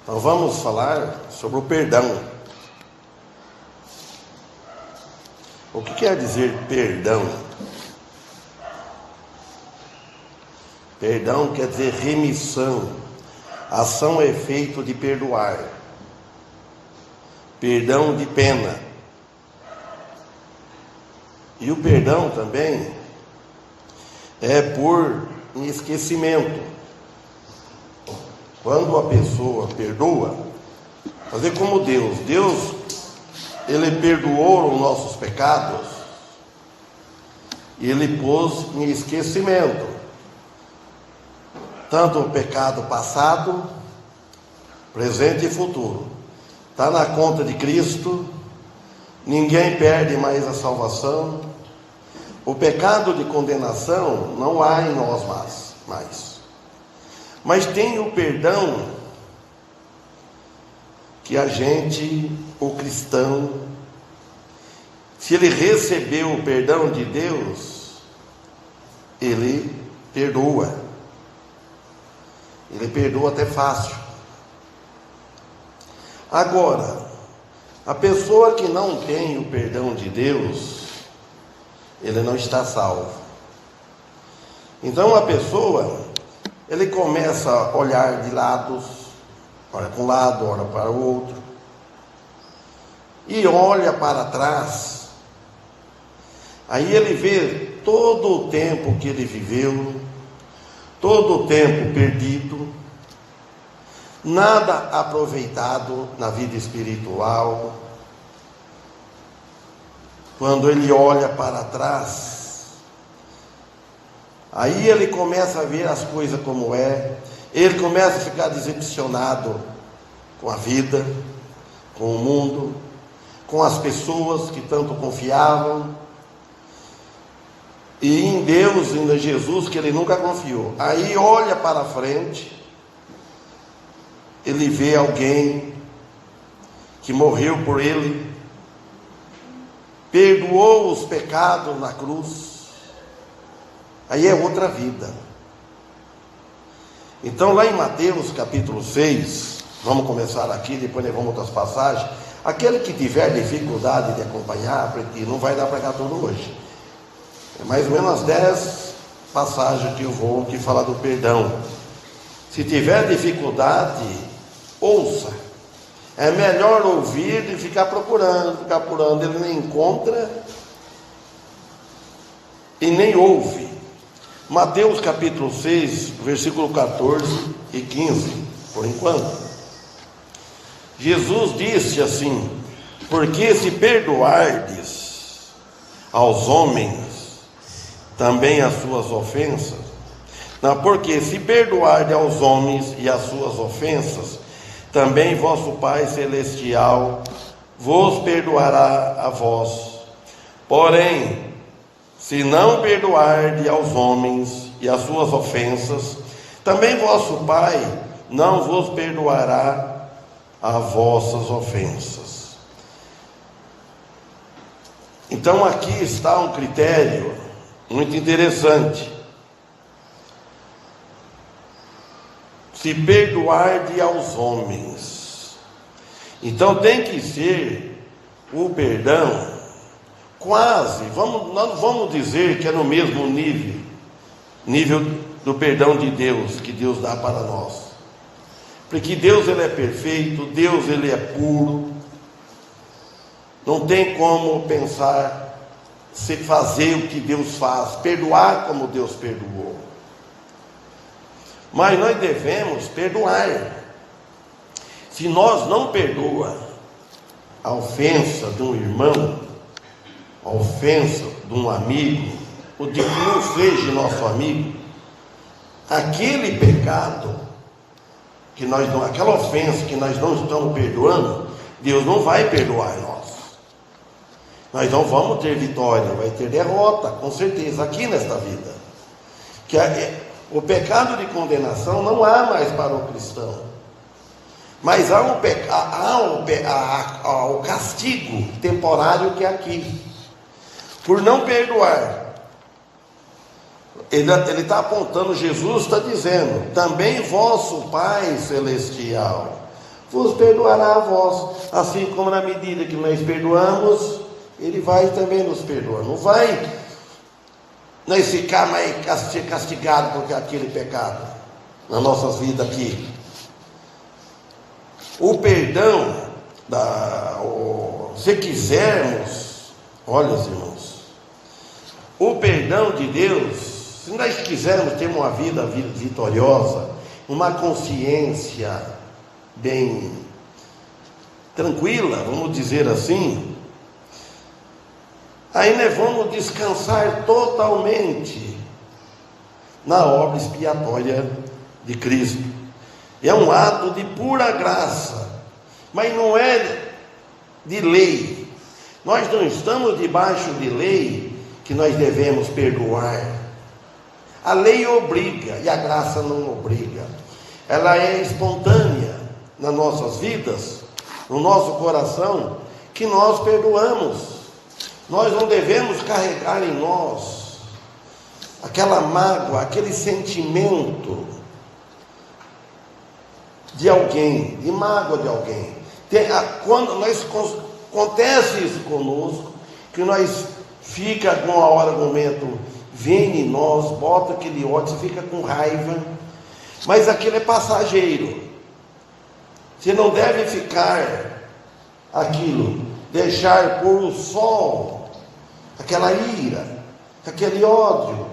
Então vamos falar sobre o perdão. O que quer dizer perdão? Perdão quer dizer remissão, ação ou efeito de perdoar, perdão de pena. E o perdão também é por esquecimento. Quando a pessoa perdoa, fazer como Deus, Ele perdoou os nossos pecados e Ele pôs em esquecimento tanto o pecado passado, presente e futuro. Está na conta de Cristo, ninguém perde mais a salvação. O pecado de condenação não há em nós mais. Mas tem o perdão que a gente, o cristão, se ele recebeu o perdão de Deus, ele perdoa. Ele perdoa até fácil. Agora, a pessoa que não tem o perdão de Deus, ele não está salvo. Então a pessoa, ele começa a olhar de lados, olha para um lado, olha para o outro, e olha para trás. Aí ele vê todo o tempo que ele viveu, todo o tempo perdido, nada aproveitado na vida espiritual. Quando ele olha para trás, aí ele começa a ver as coisas como é, ele começa a ficar decepcionado com a vida, com o mundo, com as pessoas que tanto confiavam, e em Deus, em Jesus, que ele nunca confiou. Aí olha para frente, ele vê alguém que morreu por ele, perdoou os pecados na cruz. Aí é outra vida. Então lá em Mateus capítulo 6, vamos começar aqui, depois nós vamos outras passagens. Aquele que tiver dificuldade de acompanhar, porque não vai dar para cá tudo hoje. É mais ou menos as 10 passagens que eu vou que falar do perdão. Se tiver dificuldade, ouça. É melhor ouvir e ficar procurando, ele nem encontra e nem ouve. Mateus capítulo 6, versículo 14 e 15, por enquanto. Jesus disse assim: porque se perdoardes aos homens também as suas ofensas, não, porque se perdoardes aos homens e as suas ofensas, também vosso Pai Celestial vos perdoará a vós. Porém, se não perdoardes aos homens e as suas ofensas, também vosso Pai não vos perdoará as vossas ofensas. Então aqui está um critério muito interessante. Se perdoardes aos homens, então tem que ser o perdão quase, nós vamos dizer que é no mesmo nível do perdão de Deus, que Deus dá para nós, porque Deus ele é perfeito, Deus ele é puro, não tem como pensar se fazer o que Deus faz, perdoar como Deus perdoou. Mas nós devemos perdoar. Se nós não perdoa a ofensa de um irmão, a ofensa de um amigo, ou de que não seja nosso amigo, aquele pecado que nós não, aquela ofensa que nós não estamos perdoando, Deus não vai perdoar nós. Nós não vamos ter vitória, vai ter derrota, com certeza, aqui nesta vida. Que o pecado de condenação não há mais para o cristão, mas há o castigo temporário que é aqui, por não perdoar. Ele está apontando, Jesus está dizendo, também vosso Pai Celestial vos perdoará a vós. Assim como na medida que nós perdoamos, Ele vai também nos perdoar. Não vai nós ficar mais castigados por aquele pecado nas nossas vidas aqui. O perdão, se quisermos, olha, irmãos, o perdão de Deus, se nós quisermos ter uma vida vitoriosa, uma consciência bem tranquila, vamos dizer assim, aí nós vamos descansar totalmente na obra expiatória de Cristo. É um ato de pura graça, mas não é de lei. Nós não estamos debaixo de lei que nós devemos perdoar. A lei obriga e a graça não obriga. Ela é espontânea nas nossas vidas, no nosso coração, que nós perdoamos. Nós não devemos carregar em nós aquela mágoa, aquele sentimento de alguém, de mágoa de alguém. Quando acontece isso conosco, que nós fica alguma hora, algum momento, vem em nós, bota aquele ódio, você fica com raiva, mas aquilo é passageiro. Você não deve ficar aquilo, deixar pôr o sol, aquela ira, aquele ódio.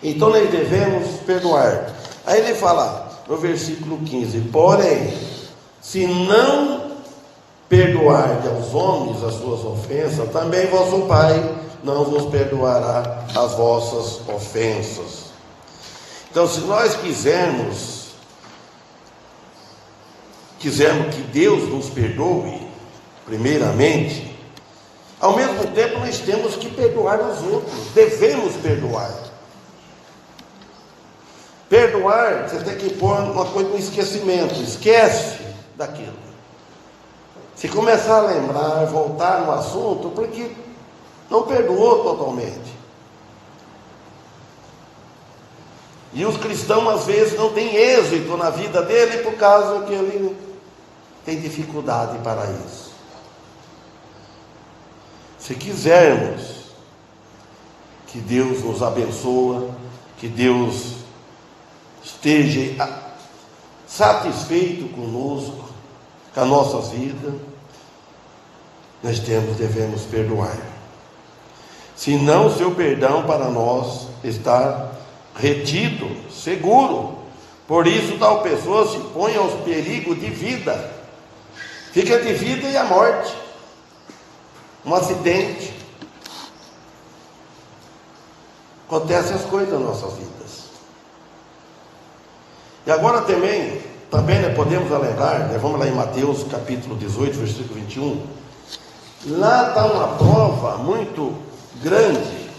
Então nós devemos perdoar. Aí ele fala no versículo 15: porém, se não perdoardes aos homens as suas ofensas, também vosso Pai não vos perdoará as vossas ofensas. Então, se nós quisermos que Deus nos perdoe, primeiramente, ao mesmo tempo nós temos que perdoar os outros, devemos perdoar. Perdoar, você tem que pôr uma coisa no esquecimento, esquece daquilo. Se começar a lembrar, voltar no assunto, porque não perdoou totalmente. E os cristãos às vezes não têm êxito na vida dele por causa que ele tem dificuldade para isso. Se quisermos que Deus nos abençoe, que Deus esteja satisfeito conosco, com a nossa vida, nós devemos perdoar. Senão o seu perdão para nós está retido, seguro. Por isso tal pessoa se põe aos perigos de vida, fica de vida e a morte, um acidente. Acontecem as coisas nas nossas vidas. E agora também nós podemos lembrar, vamos lá em Mateus capítulo 18, versículo 21, lá está uma prova muito grande,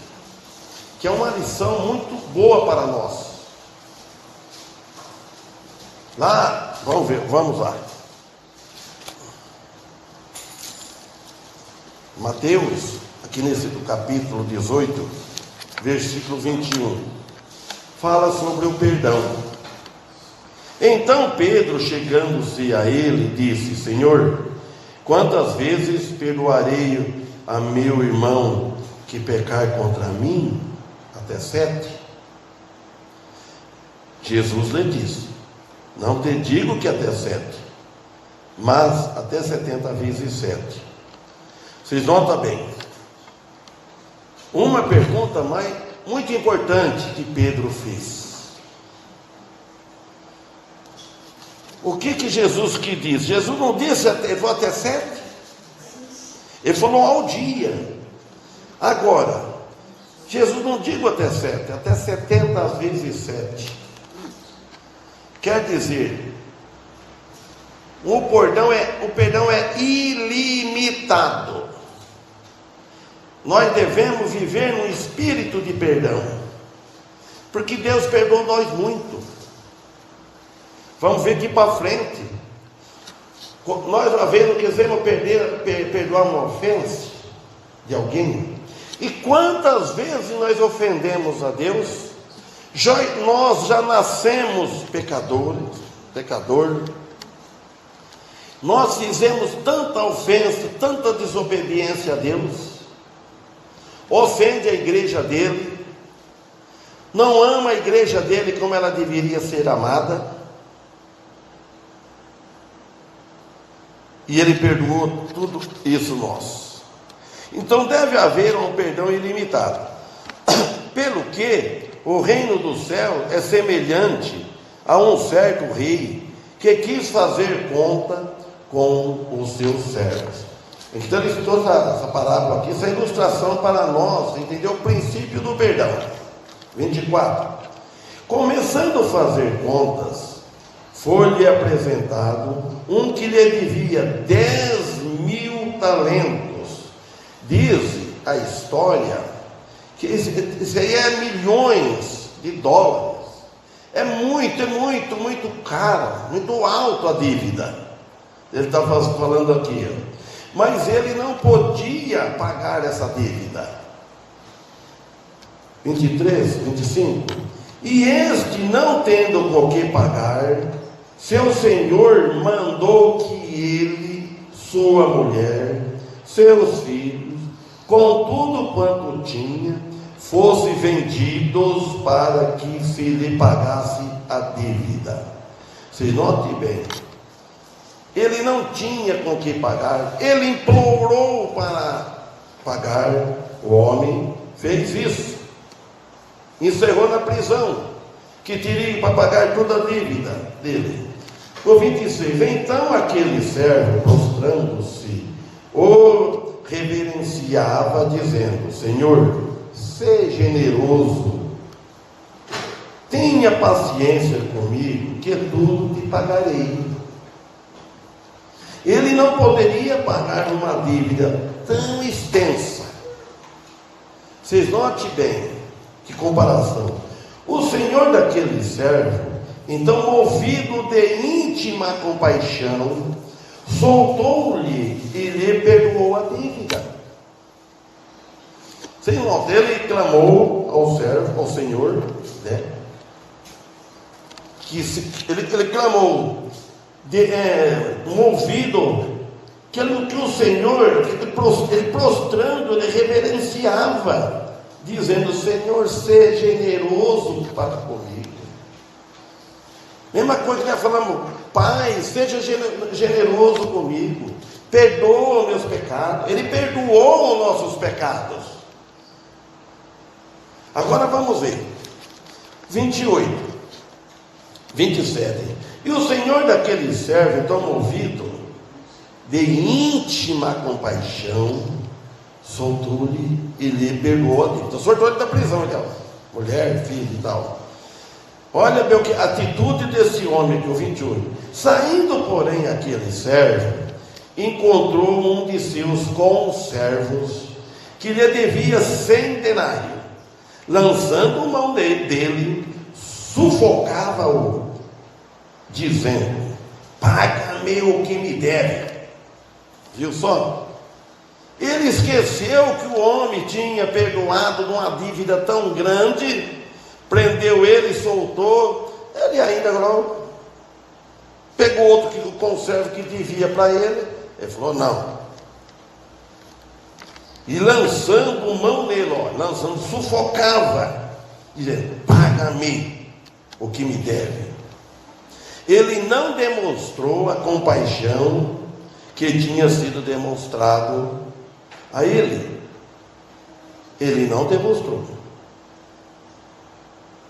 que é uma lição muito boa para nós. Lá, vamos lá. Mateus, aqui nesse capítulo 18, versículo 21, fala sobre o perdão. Então Pedro, chegando-se a ele, disse: Senhor, quantas vezes perdoarei a meu irmão que pecar contra mim? Até 7? Jesus lhe disse: não te digo que até 7, mas até 70 vezes 7. Vocês notam bem, uma pergunta muito importante que Pedro fez. O que Jesus que diz? Jesus não disse ele falou até 7? Ele falou ao dia. Agora, Jesus não diz até 7, até 70 vezes 7. Quer dizer, o perdão é ilimitado. Nós devemos viver no espírito de perdão, porque Deus perdoou nós muito. Vamos ver aqui para frente. Nós uma vez não quisemos perdoar uma ofensa de alguém. E quantas vezes nós ofendemos a Deus? Nós já nascemos pecador. Nós fizemos tanta ofensa, tanta desobediência a Deus, ofende a igreja dele, não ama a igreja dele como ela deveria ser amada, e ele perdoou tudo isso nós. Então deve haver um perdão ilimitado, pelo que o reino do céu é semelhante a um certo rei que quis fazer conta com os seus servos. Então ele trouxe essa parábola aqui, essa ilustração para nós entender o princípio do perdão. 24. Começando a fazer contas, foi-lhe apresentado um que lhe devia 10.000 talentos. Diz a história que isso aí é milhões de dólares. É muito caro, muito alto a dívida. Ele está falando aqui, mas ele não podia pagar essa dívida. 23, 25. E este, não tendo com que pagar, seu senhor mandou que ele, sua mulher, seus filhos, com tudo quanto tinha, fossem vendidos para que se lhe pagasse a dívida. Se note bem, ele não tinha com que pagar, ele implorou para pagar, o homem fez isso, encerrou na prisão, que teria para pagar toda a dívida dele. No 26, então aquele servo, prostrando-se, o reverenciava, dizendo: Senhor, seja generoso, tenha paciência comigo, que tudo te pagarei. Ele não poderia pagar uma dívida tão extensa. Vocês notem bem que comparação. O senhor daquele servo, então, movido de íntima compaixão, soltou-lhe e lhe perdoou a dívida. Vocês notam, ele clamou ao servo, ao senhor, né? Ele clamou movido, que o Senhor, ele prostrando, ele reverenciava, dizendo: Senhor, seja generoso para comigo. Mesma coisa que nós falamos: Pai, seja generoso comigo, perdoa meus pecados. Ele perdoou os nossos pecados. Agora vamos ver 28, 27. E o senhor daquele servo, então, movido de íntima compaixão, soltou-lhe e lhe perdoou a dívida. Então, soltou ele da prisão, mulher, filho e tal. Olha bem a atitude desse homem aqui, o 28. Saindo, porém, aquele servo, encontrou um de seus conservos que lhe devia 100 denários. Lançando mão dele, sufocava-o, dizendo: paga-me o que me deve. Viu só? Ele esqueceu que o homem tinha perdoado de uma dívida tão grande, prendeu ele, soltou. Ele ainda agora pegou outro que o conservo que devia para ele. Ele falou: não. E lançando mão nele, sufocava, dizendo: paga-me o que me deve. Ele não demonstrou a compaixão que tinha sido demonstrado a ele. Ele não demonstrou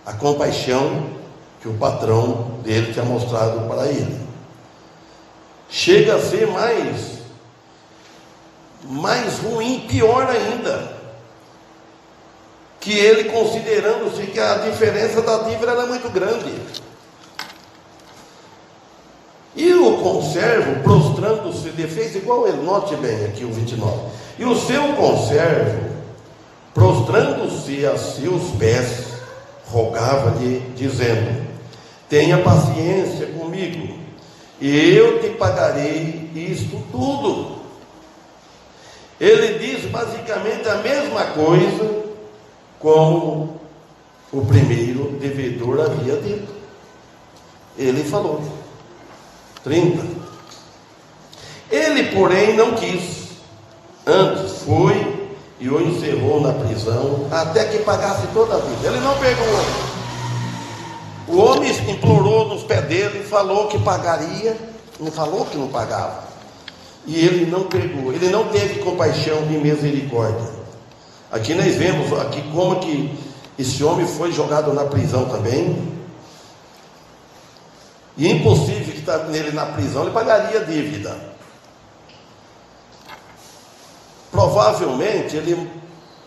a compaixão que o patrão dele tinha mostrado para ele. Chega a ser mais ruim, pior ainda, que ele, considerando-se que a diferença da dívida era muito grande. E o conservo, prostrando-se, fez igual ele. Note bem aqui o 29. E o seu conservo, prostrando-se a seus pés, rogava-lhe, dizendo: tenha paciência comigo, e eu te pagarei isto tudo. Ele diz basicamente a mesma coisa como o primeiro devedor havia dito. Ele falou. 30. Ele, porém, não quis. Antes foi e o encerrou na prisão até que pagasse toda a dívida. Ele não perdoou. O homem implorou nos pés dele e falou que pagaria, não falou que não pagava. E ele não perdoou, ele não teve compaixão e misericórdia. Aqui nós vemos aqui como que esse homem foi jogado na prisão também. E é impossível que está nele na prisão, ele pagaria a dívida. Provavelmente ele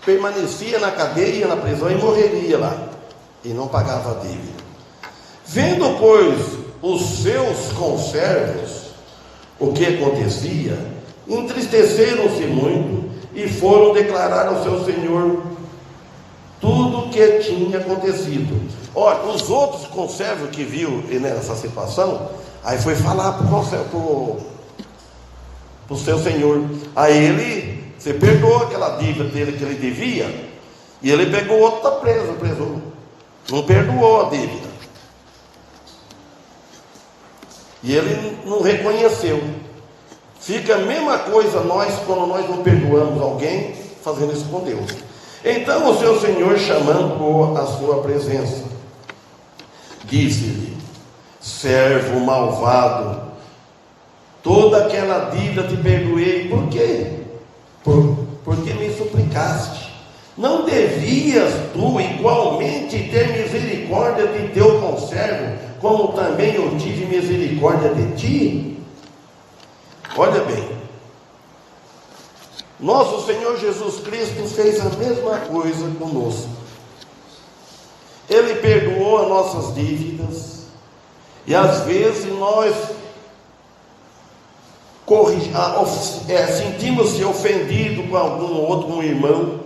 permanecia na cadeia, na prisão e morreria lá. E não pagava a dívida. Vendo, pois, os seus conservos o que acontecia, entristeceram-se muito e foram declarar ao seu senhor tudo o que tinha acontecido. Olha, os outros conservos que viu nessa situação, aí foi falar para o seu senhor. Aí ele, você perdoou aquela dívida dele que ele devia, e ele pegou outro, está preso, não perdoou a dívida. E ele não reconheceu. Fica a mesma coisa nós, quando nós não perdoamos alguém, fazendo isso com Deus. Então o seu senhor, chamando-o à sua presença, disse-lhe: servo malvado, toda aquela dívida te perdoei. Por quê? Porque me suplicaste. Não devias tu igualmente ter misericórdia de teu conservo, como também eu tive misericórdia de ti? Olha bem, nosso Senhor Jesus Cristo fez a mesma coisa conosco. Ele perdoou as nossas dívidas, e às vezes nós sentimos-se ofendidos com algum outro, um irmão,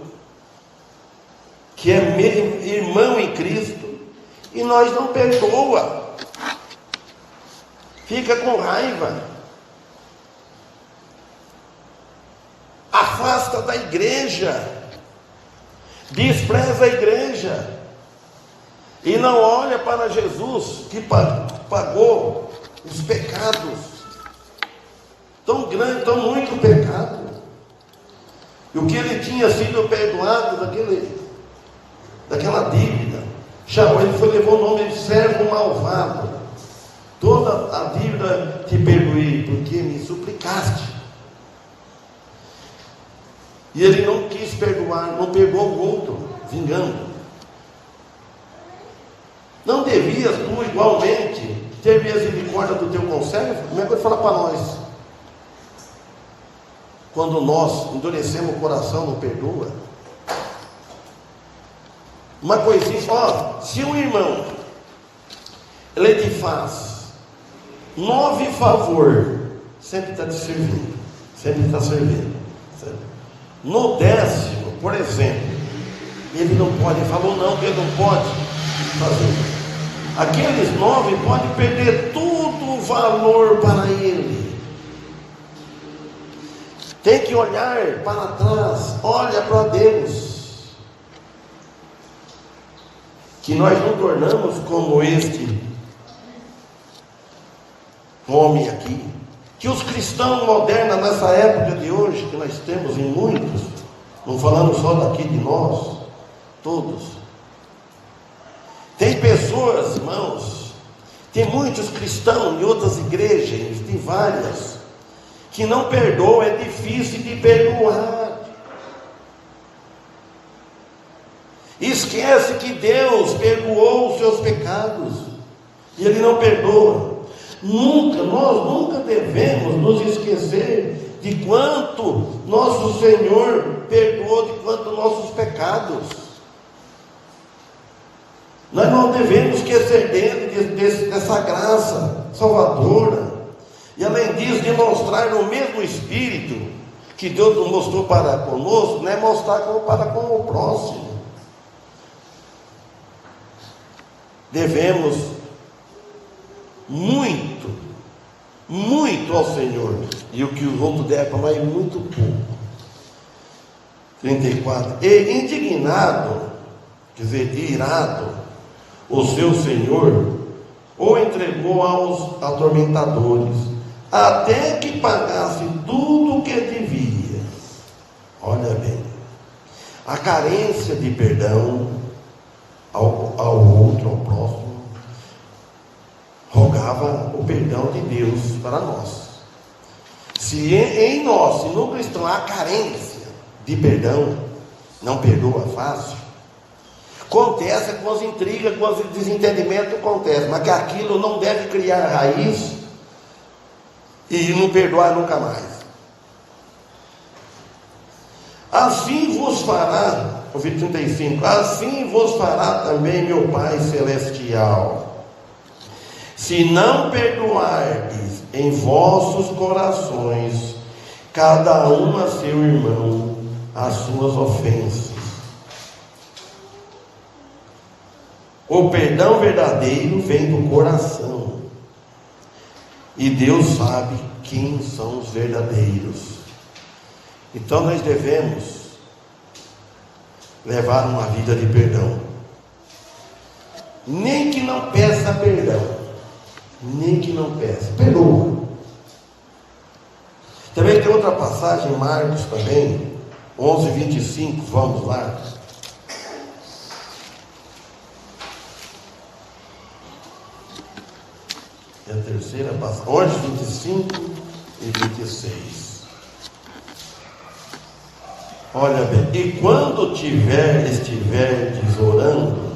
que é irmão em Cristo, e nós não perdoa, fica com raiva, afasta da igreja, despreza a igreja, e não olha para Jesus, que pagou os pecados, tão grande, tão muito pecado, e o que ele tinha sido perdoado daquela dívida, chamou, ele levou o nome de servo malvado. Toda a dívida te perdoei, porque me suplicaste. E ele não quis perdoar, não perdoou o outro, vingando. Não devias tu igualmente ter misericórdia do teu conservo? Como é que ele fala para nós? Quando nós endurecemos o coração, não perdoa. Uma coisinha, se um irmão ele te faz 9 favor, sempre está te servindo, sempre está servindo. No 10º, por exemplo, ele não pode, falou não, que ele não pode fazer. Aqueles 9 podem perder todo o valor para ele. Tem que olhar para trás, olha para Deus. Que nós não tornamos como este homem aqui, que os cristãos modernos nessa época de hoje, que nós temos em muitos, não falando só daqui de nós, todos, tem pessoas, irmãos, tem muitos cristãos em outras igrejas, tem várias, que não perdoam, é difícil de perdoar. Esquece que Deus perdoou os seus pecados, e Ele não perdoa. Nós nunca devemos nos esquecer de quanto nosso Senhor perdoou, de quanto nossos pecados. Nós não devemos esquecer dessa graça salvadora, e além disso, demonstrar o mesmo Espírito que Deus nos mostrou para conosco, não é mostrar como para com o próximo. Devemos muito, muito ao Senhor, e o que os outros devem para nós é muito pouco. 34. E indignado, quer dizer, irado, o seu Senhor o entregou aos atormentadores, até que pagasse tudo o que devia. Olha bem, a carência de perdão ao outro, ao próximo, rogava o perdão de Deus para nós. Se em nós, se no cristão há carência de perdão, não perdoa fácil, acontece com as intrigas, com os desentendimentos, acontece, mas que aquilo não deve criar raiz e não perdoar nunca mais. Assim vos fará, o versículo 35, assim vos fará também meu Pai Celestial, se não perdoardes em vossos corações, cada um a seu irmão, as suas ofensas. O perdão verdadeiro vem do coração, e Deus sabe quem são os verdadeiros. Então nós devemos levar uma vida de perdão, nem que não peça perdão, nem que não peça, perdoa. Também tem outra passagem em Marcos também, 11:25, vamos lá. É a terceira passagem, 11:25 e 26. Olha bem, e quando estiverdes orando,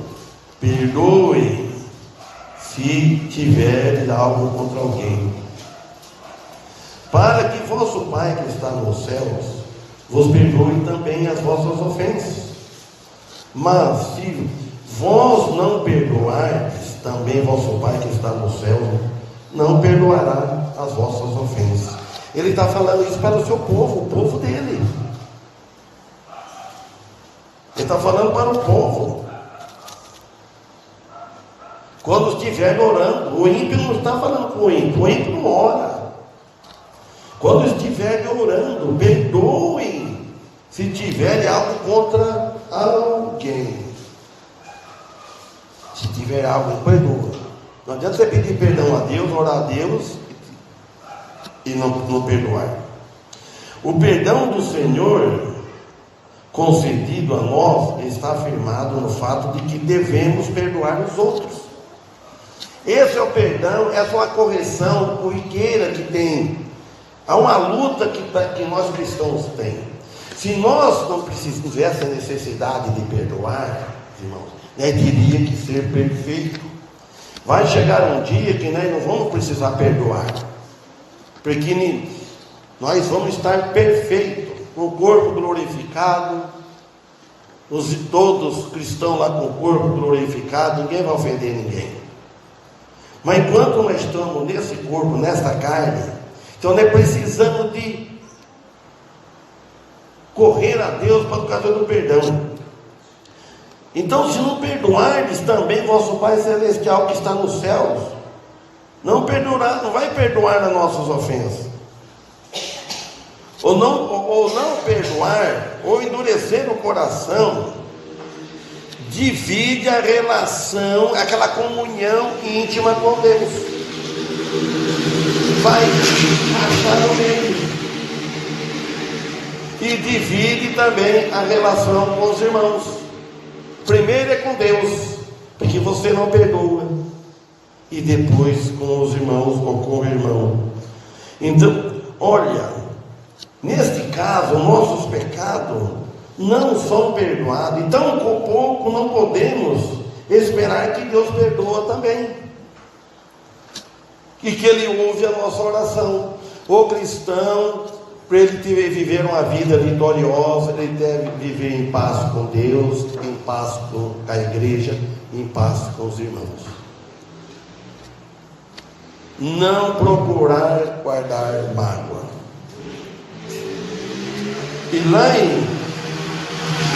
perdoe se tiverdes algo contra alguém, para que vosso Pai que está nos céus vos perdoe também as vossas ofensas. Mas se vós não perdoardes, também vosso Pai que está no céu não perdoará as vossas ofensas. Ele está falando isso para o seu povo, o povo dele. Ele está falando para o povo. Quando estiver orando, o ímpio não está falando com o ímpio não ora. Quando estiver orando, perdoem se tiver algo contra alguém. Se tiver algo, perdoa. Não adianta você pedir perdão a Deus, orar a Deus e não perdoar. O perdão do Senhor concedido a nós está afirmado no fato de que devemos perdoar os outros. Esse é o perdão, essa é uma correção corriqueira que tem. Há uma luta que nós cristãos temos. Se nós não tivéssemos essa necessidade de perdoar, irmãos, teria que ser perfeito. Vai chegar um dia que nós não vamos precisar perdoar, porque nós vamos estar perfeitos, com o corpo glorificado, todos cristãos lá com o corpo glorificado, ninguém vai ofender ninguém. Mas enquanto nós estamos nesse corpo, nessa carne, então nós precisamos de correr a Deus por causa do perdão. Então, se não perdoardes também vosso Pai Celestial que está nos céus, não vai perdoar as nossas ofensas. Ou não perdoar, ou endurecer o coração, divide a relação, aquela comunhão íntima com Deus. Vai achar no meio. E divide também a relação com os irmãos. Primeiro é com Deus, porque você não perdoa, e depois com os irmãos ou com o irmão. Então, olha, neste caso, nossos pecados não são perdoados, então com pouco não podemos esperar que Deus perdoa também, e que Ele ouve a nossa oração. O cristão, para ele viver uma vida vitoriosa, ele deve viver em paz com Deus, em paz com a igreja, em paz com os irmãos. Não procurar guardar mágoa. E lá em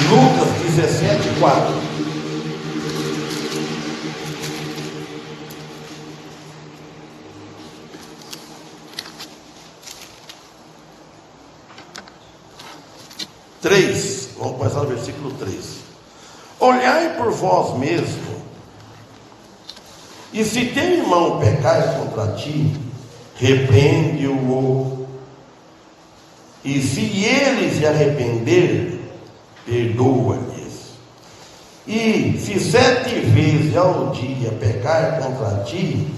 Lucas 17:4, vamos começar no versículo 3. Olhai por vós mesmo, e se teu irmão pecar contra ti, repreende-o, e se ele se arrepender, perdoa-lhes. E se 7 vezes ao dia pecar contra ti,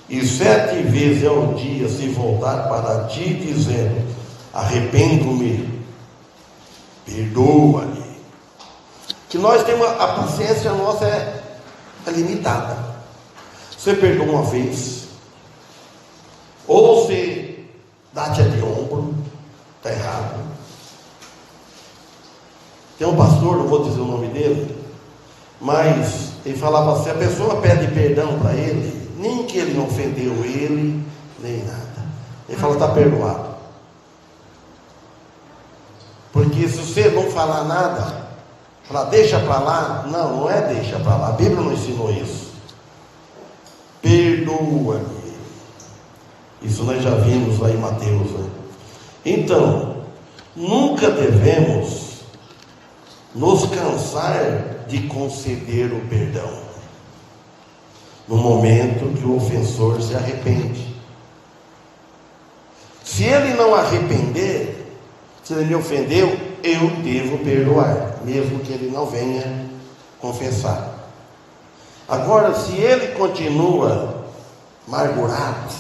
e 7 vezes ao dia se voltar para ti, dizendo: arrependo-me, perdoa-lhe. Que nós temos, a paciência nossa é limitada. Você perdoa uma vez, ou você dá-te de ombro, está errado. Tem um pastor, não vou dizer o nome dele, mas ele falava assim: a pessoa pede perdão para ele, nem que ele não ofendeu ele, nem nada. Ele fala: está perdoado. Porque se você não falar nada, deixa para lá, não é deixa para lá, a Bíblia não ensinou isso. Perdoa-lhe. Isso nós já vimos lá em Mateus, né? Então, nunca devemos nos cansar de conceder o perdão no momento que o ofensor se arrepende. Se ele não arrepender, se ele me ofendeu, eu devo perdoar, mesmo que ele não venha confessar. Agora, se ele continua amargurado,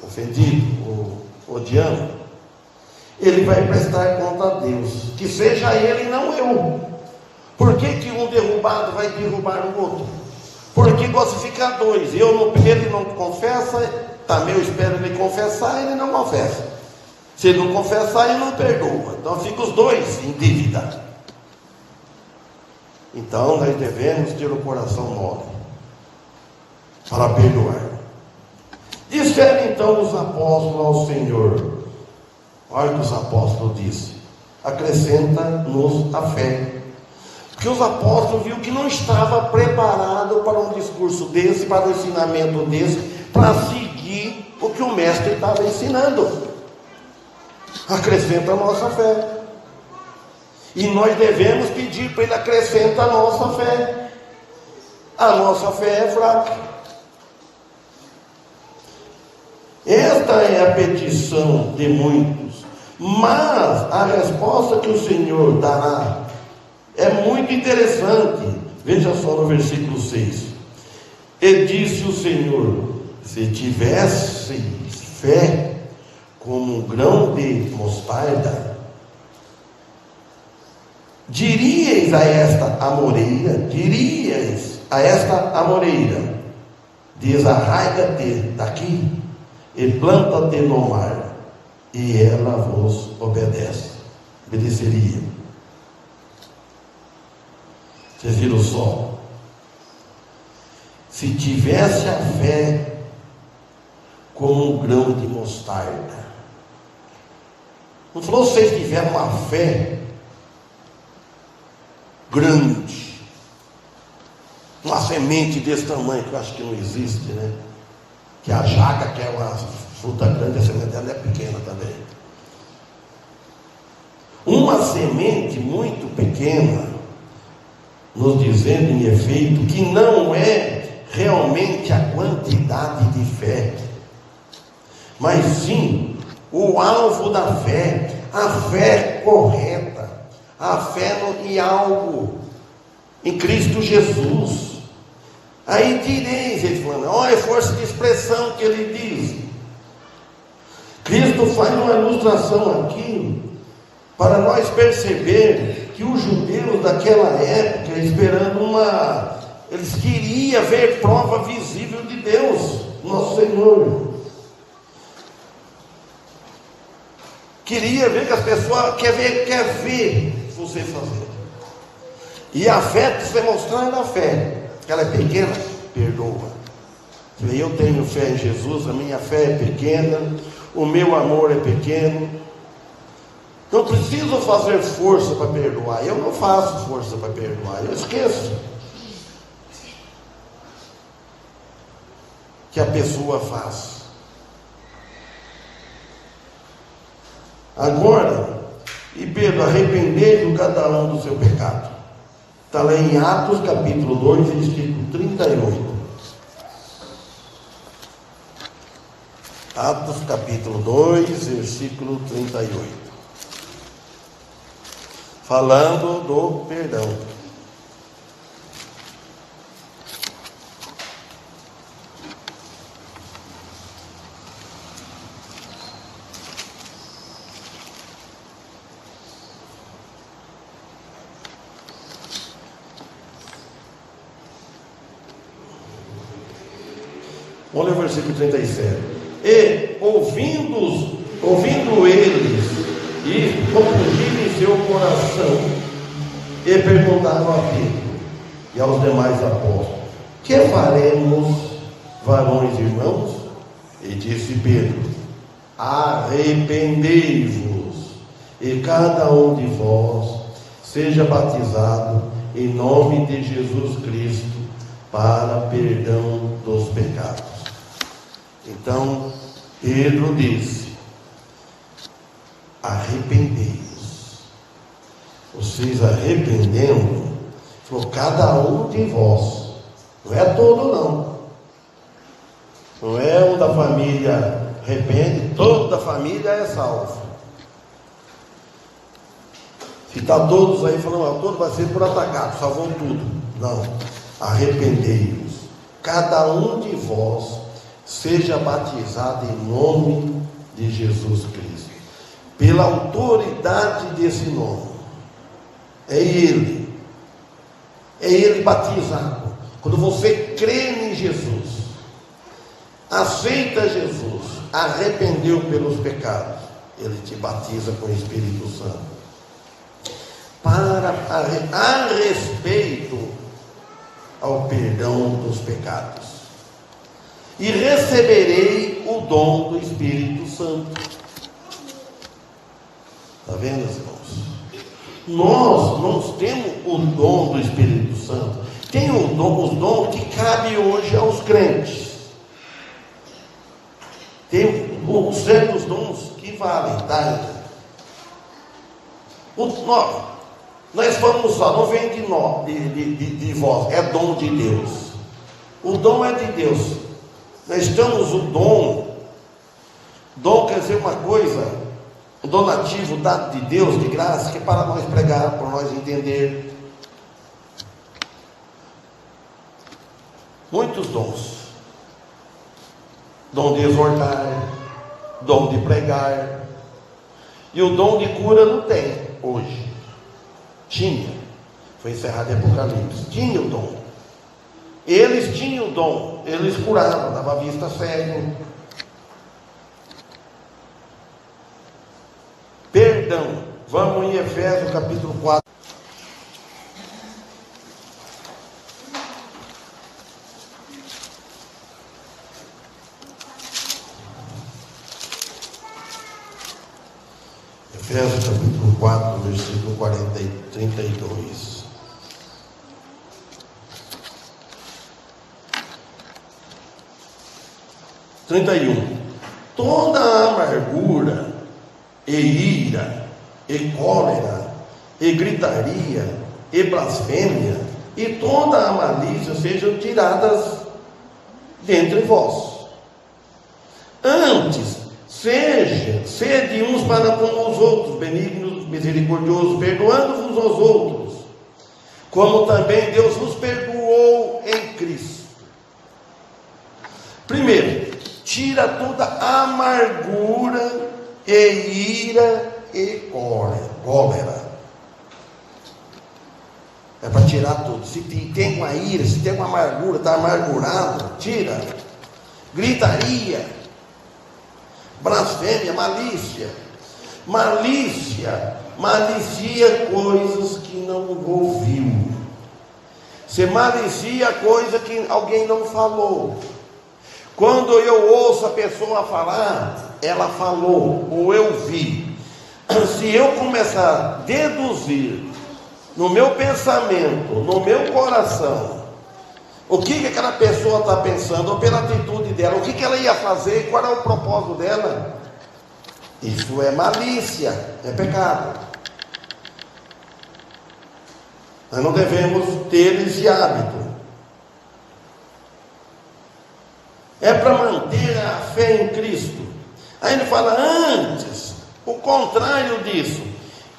ofendido ou odiando, ele vai prestar conta a Deus, que seja ele, não eu. Por que um derrubado vai derrubar o outro? Porque gosta de ficar dois. Ele não confessa, também eu espero ele confessar, ele não confessa. Se ele não confessar, ele não perdoa. Então fica os dois em dívida. Então nós devemos ter o coração mole para perdoar. Disseram então os apóstolos ao Senhor. Olha o que os apóstolos disseram: acrescenta-nos a fé. Porque os apóstolos viram que não estava preparado para um discurso desse, para um ensinamento desse, para seguir o que o mestre estava ensinando. Acrescenta a nossa fé. E nós devemos pedir para ele acrescentar a nossa fé. A nossa fé é fraca. Esta é a petição de muitos, mas a resposta que o Senhor dará é muito interessante. Veja só no versículo 6: e disse o Senhor: se tivesseis fé como um grão de mostarda, dirias a esta amoreira, desarraiga-te daqui e planta-te no mar, e ela vos obedeceria. Vocês viram só? Se tivesse a fé como um grão de mostarda. Não falou se vocês tiveram uma fé grande, uma semente desse tamanho, que eu acho que não existe, né? Que a jaca, que é uma fruta grande, a semente dela é pequena também. Uma semente muito pequena, nos dizendo em efeito que não é realmente a quantidade de fé, mas sim o alvo da fé, a fé correta, a fé em algo, em Cristo Jesus. Aí direis, ele falando, olha a força de expressão que ele diz. Cristo faz uma ilustração aqui, para nós perceber que os judeus daquela época, eles queriam ver prova visível de Deus, nosso Senhor. Queria ver que as pessoas quer ver você fazer. E a fé, você mostrar na fé, que ela é pequena, perdoa. Eu tenho fé em Jesus, a minha fé é pequena, o meu amor é pequeno. Não preciso fazer força para perdoar. Eu não faço força para perdoar, eu esqueço que a pessoa faz. Agora, e Pedro, arrependei-vos cada um do seu pecado. Está lá em Atos capítulo 2, versículo 38. Atos capítulo 2, versículo 38. Falando do perdão. Vamos ler o versículo 37. E ouvindo eles, e compungiram em seu coração, e perguntaram a Pedro e aos demais apóstolos: que faremos, varões e irmãos? E disse Pedro: arrependei-vos, e cada um de vós seja batizado em nome de Jesus Cristo para perdão dos pecados. Então Pedro disse: arrependei-vos. Vocês arrependendo, falou, cada um de vós, não é todo não. Não é um da família arrepende, toda a família é salvo. Se está todos aí falando, todo vai ser por atacado, salvou tudo. Não, arrependei-vos, cada um de vós seja batizado em nome de Jesus Cristo, pela autoridade desse nome. É Ele batizado. Quando você crê em Jesus, aceita Jesus, arrependeu pelos pecados, Ele te batiza com o Espírito Santo. A respeito ao perdão dos pecados. E receberei o dom do Espírito Santo. Está vendo, irmãos? Nós temos o dom do Espírito Santo. Tem os dons que cabem hoje aos crentes. Tem os certos dons que valem, tá? Nós vamos usar, não vem de vós, é dom de Deus. O dom é de Deus. Nós temos o dom. Dom quer dizer uma coisa, o donativo dado de Deus, de graça, que é para nós pregar, para nós entender. Muitos dons. Dom de exortar, dom de pregar. E o dom de cura não tem hoje. Tinha. Foi encerrado em Apocalipse. Tinha o dom. Eles tinham o dom, eles curavam, dava vista cego. Perdão. Vamos em Efésios capítulo 4. Efésios capítulo 4, versículo 32. Toda a amargura, e ira, e cólera, e gritaria, e blasfêmia, e toda a malícia sejam tiradas dentre vós. Antes, sede uns para com os outros, benignos, misericordiosos, perdoando-vos aos outros, como também Deus vos perdoou em Cristo. Primeiro, tira toda amargura, e ira, e cólera. É para tirar tudo. Se tem uma ira, se tem uma amargura, está amargurado, tira. Gritaria, blasfêmia, malícia. Malicia coisas que não ouviu. Você malicia coisa que alguém não falou. Quando eu ouço a pessoa falar, ela falou, ou eu vi. Se eu começar a deduzir no meu pensamento, no meu coração, o que aquela pessoa está pensando, ou pela atitude dela, o que ela ia fazer, qual é o propósito dela, isso é malícia, é pecado. Nós não devemos ter esse hábito. É para manter a fé em Cristo. Aí ele fala: antes, o contrário disso,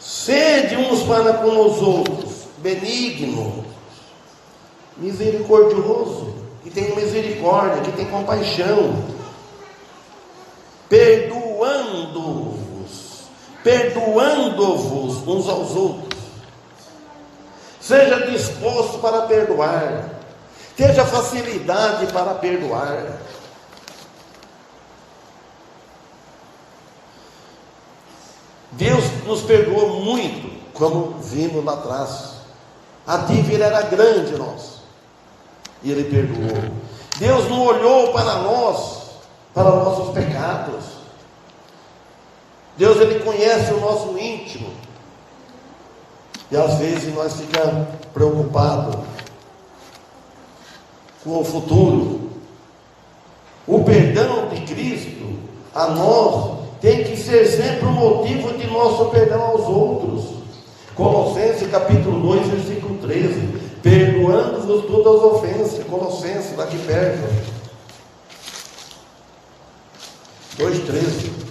sede uns para com os outros, benigno, misericordioso, que tem misericórdia, que tem compaixão, perdoando-vos uns aos outros. Seja disposto para perdoar, tenha facilidade para perdoar. Deus nos perdoou muito, como vimos lá atrás. A dívida era grande nós, e Ele perdoou. Deus não olhou para nós, para nossos pecados. Deus, Ele conhece o nosso íntimo, e às vezes nós ficamos preocupados com o futuro. O perdão de Cristo a nós tem que ser sempre o motivo de nosso perdão aos outros. Colossenses capítulo 2, versículo 13: perdoando-vos todas as ofensas. Colossenses, daqui perto, 2,13.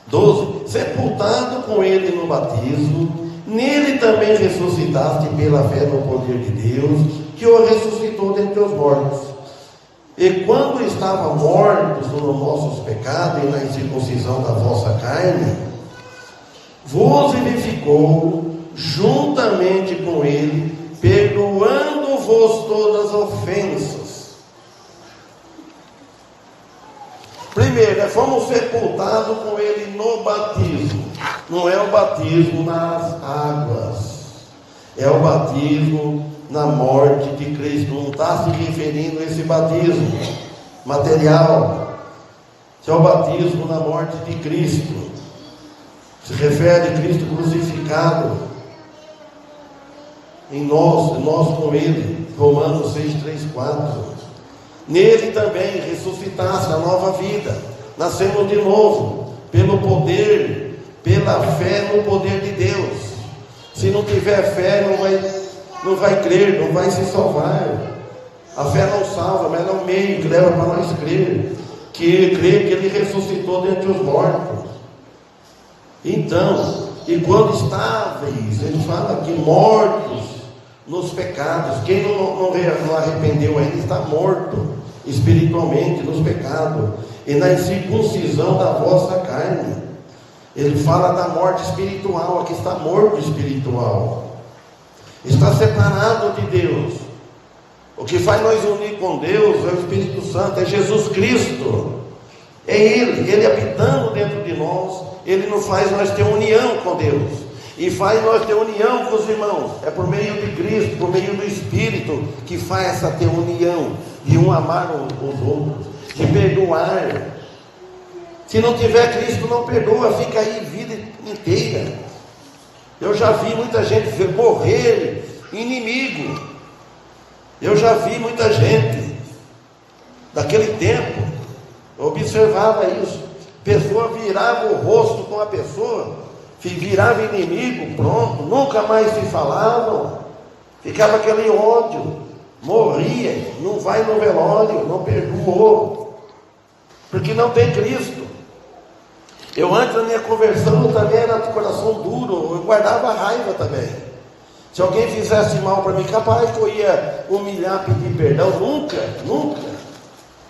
12: sepultado com ele no batismo, nele também ressuscitaste pela fé no poder de Deus, que o ressuscitou dentre os mortos. E quando estavam mortos nos nossos pecados e na incircuncisão da vossa carne, vos vivificou juntamente com ele, perdoando-vos todas as ofensas. Primeiro, fomos sepultados com ele no batismo. Não é o batismo nas águas, é o batismo na morte de Cristo. Não está se referindo a esse batismo material, é o batismo na morte de Cristo. Se refere a Cristo crucificado em nós com ele. Romanos 6, 3, 4. Nele também ressuscitaste a nova vida, nascemos de novo, pelo poder, pela fé no poder de Deus. Se não tiver fé, não vai crer, não vai se salvar. A fé não salva, mas é o meio que leva para nós crer, que ele ressuscitou dentre os mortos. Então, e quando estáveis, ele fala que mortos nos pecados, quem não arrependeu ainda está morto espiritualmente nos pecados, e na incircuncisão da vossa carne. Ele fala da morte espiritual, aqui está morto espiritual, está separado de Deus. O que faz nós unir com Deus é o Espírito Santo, é Jesus Cristo, é Ele habitando dentro de nós. Ele nos faz nós ter união com Deus, e faz nós ter união com os irmãos. É por meio de Cristo, por meio do Espírito, que faz essa ter união, de um amar os outros, de perdoar. Se não tiver Cristo, não perdoa, fica aí vida inteira. Eu já vi muita gente morrer inimigo. Eu já vi muita gente daquele tempo, eu observava isso. Pessoa virava o rosto com a pessoa, virava inimigo, pronto, nunca mais se falavam, ficava aquele ódio, morria, não vai no velório, não perdoou, porque não tem Cristo. Eu antes da minha conversão, eu também era de coração duro, eu guardava raiva também. Se alguém fizesse mal para mim, capaz que eu ia humilhar, pedir perdão. Nunca.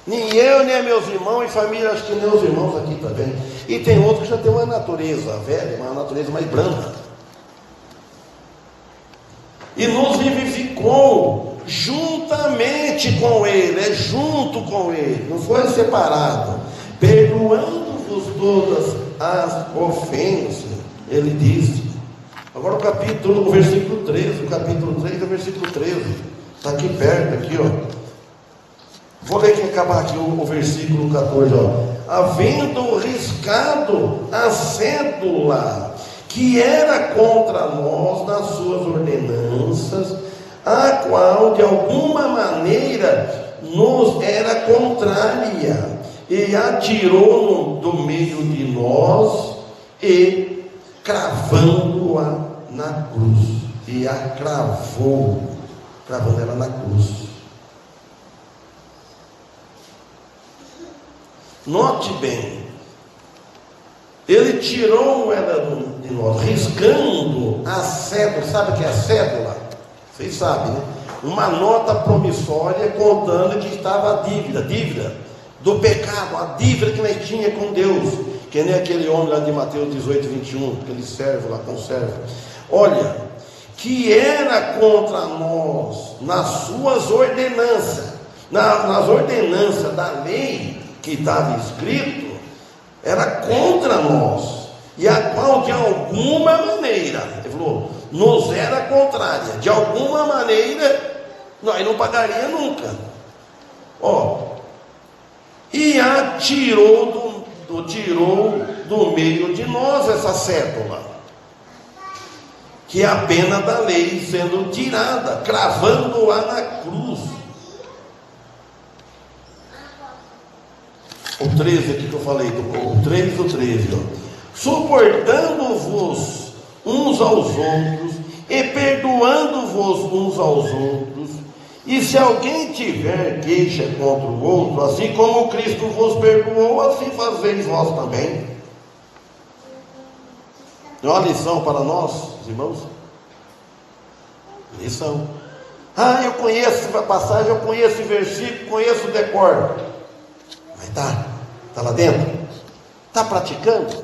Nem eu, nem meus irmãos e família, acho que nem os irmãos aqui também. E tem outros que já tem uma natureza velha, uma natureza mais branda. E nos vivificou juntamente com Ele, é junto com Ele, não foi separado. Perdoando-vos todas as ofensas, Ele disse. Agora o versículo 13, o capítulo 3 é o versículo 13. Está aqui perto, aqui, ó. Vou ler que acabar aqui o versículo 14, ó. Havendo riscado a cédula que era contra nós nas suas ordenanças, a qual de alguma maneira nos era contrária, e atirou-no do meio de nós, e cravando-a na cruz, e a cravou. cravando ela na cruz. Note bem, ele tirou ela de nós, riscando a cédula. Sabe o que é a cédula? Vocês sabem, né? Uma nota promissória contando que estava a dívida do pecado, a dívida que nós tinha com Deus, que nem aquele homem lá de Mateus 18, 21, aquele servo lá, conservo. Olha, que era contra nós, nas suas ordenanças, nas ordenanças da lei que estava escrito, era contra nós, e a qual de alguma maneira, ele falou, nos era contrária, de alguma maneira, nós não pagaria nunca. E a tirou do meio de nós essa cédula, que é a pena da lei sendo tirada, cravando-a na cruz. O 13 aqui que eu falei, o 3 do 13, suportando-vos uns aos outros e perdoando-vos uns aos outros, e se alguém tiver queixa contra o outro, assim como Cristo vos perdoou, assim fazeis vós também. É uma lição para nós, irmãos. Lição. Eu conheço a passagem, eu conheço o versículo, conheço o decor. Mas está lá dentro? Está praticando?